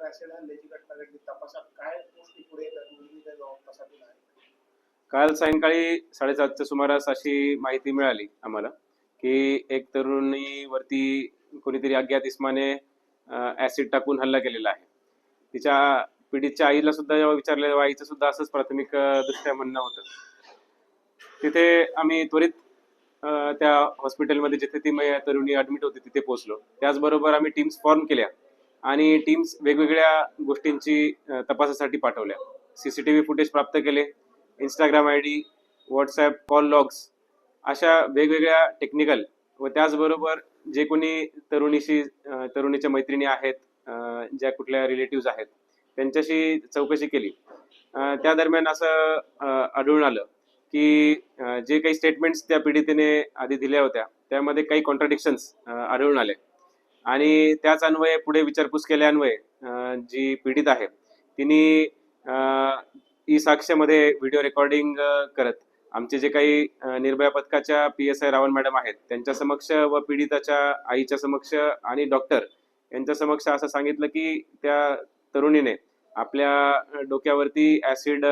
तर ऍसिड हल्ल्याची घटना घडली. तपासात काय गोष्टी पुढे येतात, मुलीने जबाब कसा दिला आहे? काल सायंकाळी 7:30च्या सुमारास अशी माहिती मिळाली आम्हाला की एक तरुणीवरती कोणीतरी अज्ञात इसमाने ऍसिड टाकून हल्ला केलेला आहे. तिच्या पीडितच्या आईला सुद्धा जेव्हा विचारलं तेव्हा आईचं सुद्धा असंच प्राथमिक दृष्ट्या म्हणणं होतं. तिथे आम्ही त्वरित त्या हॉस्पिटलमध्ये जिथे ती तरुणी ऍडमिट होती तिथे पोहोचलो. त्याचबरोबर आम्ही टीम्स फॉर्म केल्या आणि टीम्स वेगवेगळ्या गोष्टींची तपासासाठी पाठवल्या. सीसीटीव्ही फुटेज प्राप्त केले, Instagram ID, WhatsApp call logs अशा वेगवेगळ्या टेक्निकल व त्याचबरोबर जे कोणी तरुणीच्या मैत्रिणी आहेत, ज्या कुठल्या रिलेटिव्ह आहेत त्यांच्याशी चौकशी केली. त्या दरम्यान असं आढळून आलं की जे काही स्टेटमेंट्स त्या पीडितेने आधी दिल्या होत्या त्यामध्ये काही कॉन्ट्राडिक्शन्स आढळून आले आणि त्याच अन्वये पुढे विचारपूस केल्यान्वये जी पीडित आहे तिने ई साक्ष्यामध्ये व्हिडिओ रेकॉर्डिंग करत आमचे जे काही निर्भया पथकाच्या PSI रावण मॅडम आहेत त्यांच्या समक्ष व पीडिताच्या आईच्या समक्ष आणि डॉक्टर यांच्या समक्ष असं सांगितलं की त्या तरुणीने आपल्या डोक्यावरती ऍसिड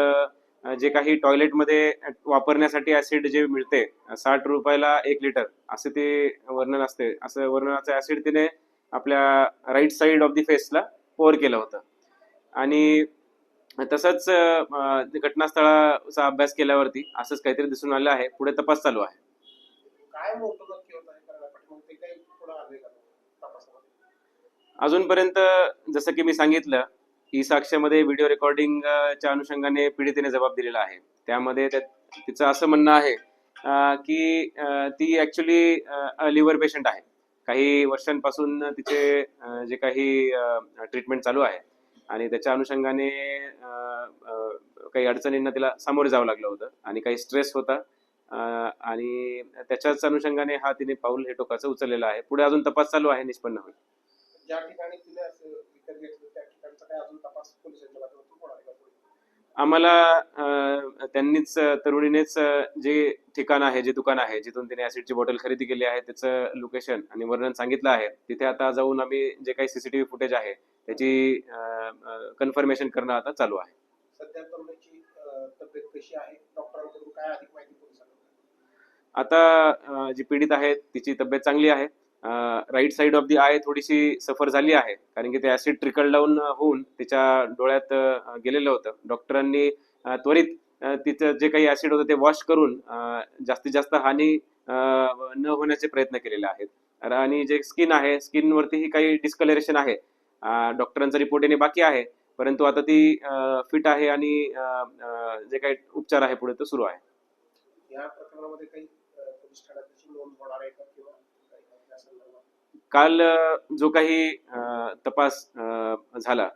जे काही टॉयलेटमध्ये वापरण्यासाठी ऍसिड जे मिळते 60 रुपयाला 1 लिटर असे ते वर्णन असते, असं वर्णनाचं ऍसिड तिने आपल्या राईट साइड ऑफ द फेसला पोर केलं होतं. आणि तसंच घटनास्थळाचा अभ्यास केल्यावरती असंच काहीतरी दिसून आलं आहे. पुढे तपास चालू आहे. काय मोठं नक्की होत आहे करण्यासाठी, मग ते काही पुढे आले का तपासामध्ये? अजूनपर्यंत जसं की मी सांगितलं ई साक्ष्यामध्ये व्हिडिओ रेकॉर्डिंगच्या अनुषंगाने पीडितेने जबाब दिलेला आहे. त्यामध्ये तिचं असं म्हणणं आहे की ती ऍक्च्युली लिव्हर पेशंट आहे. काही वर्षांपासून तिचे जे काही ट्रीटमेंट चालू आहे आणि त्याच्या अनुषंगाने काही अडचणींना तिला सामोरे जावं लागलं होतं आणि काही स्ट्रेस होता आणि त्याच्याच अनुषंगाने हा तिने पाऊल हे टोकाचं उचललेलं आहे. पुढे अजून तपास चालू आहे, निष्पन्न होईल. ज्या ठिकाणी तिने असं विकत घेतलं त्या ठिकाणचा काय अजून तपास पोलिसांच्या माध्यमातून होणार आहे का? आम्हाला त्यांनीच तरुणीनेच जे ठिकाण आहे, जे दुकान आहे जिथून तिने ऍसिडची बॉटल खरेदी केली आहे त्याचं लोकेशन आणि वर्णन सांगितलं आहे. तिथे आता जाऊन आम्ही जे काही सीसीटीव्ही फुटेज आहे त्याची कन्फर्मेशन करणं आता चालू आहे. सध्या तरुणीची तब्येत कशी आहे? डॉक्टरांकडून काय अधिक माहिती पोलिसांना? आता जी पीडित आहे तिची तब्येत चांगली आहे. Right side of the eye थोडीशी सफर झाली आहे कारण की ते ऍसिड ट्रिकल डाऊन होऊन तिच्या डोळ्यात गेलेलं होतं. डॉक्टरांनी त्वरित तिचं जे काही ऍसिड होतं ते वॉश करून जास्तीत जास्त हानी न होण्याचे प्रयत्न केलेले आहेत. आणि जे स्किन आहे स्किनवरतीही काही डिस्कलरेशन आहे. डॉक्टरांचा रिपोर्ट येणे बाकी आहे, परंतु आता ती फिट आहे आणि जे काही उपचार आहे पुढे तो सुरू आहे. या प्रकरणामध्ये काही पोलीस ठाण्यात नोंद होणार आहे का किंवा त्या संदर्भात? काल जो काही तपास झाला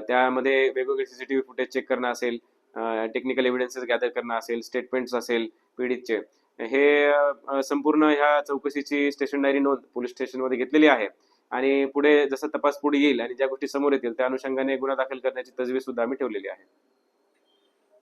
त्यामध्ये वेगवेगळे सीसीटीव्ही फुटेज चेक करणं असेल, टेक्निकल एव्हिडन्सेस गॅदर करणं असेल, स्टेटमेंट्स असेल पीडितचे, हे संपूर्ण ह्या चौकशीची स्टेशन डायरी नोंद पोलीस स्टेशनमध्ये घेतलेली आहे आणि पुढे जसा तपास पुढे येईल आणि ज्या गोष्टी समोर येतील त्या अनुषंगाने गुन्हा दाखल करण्याची तजवीज सुद्धा आम्ही ठेवलेली आहे.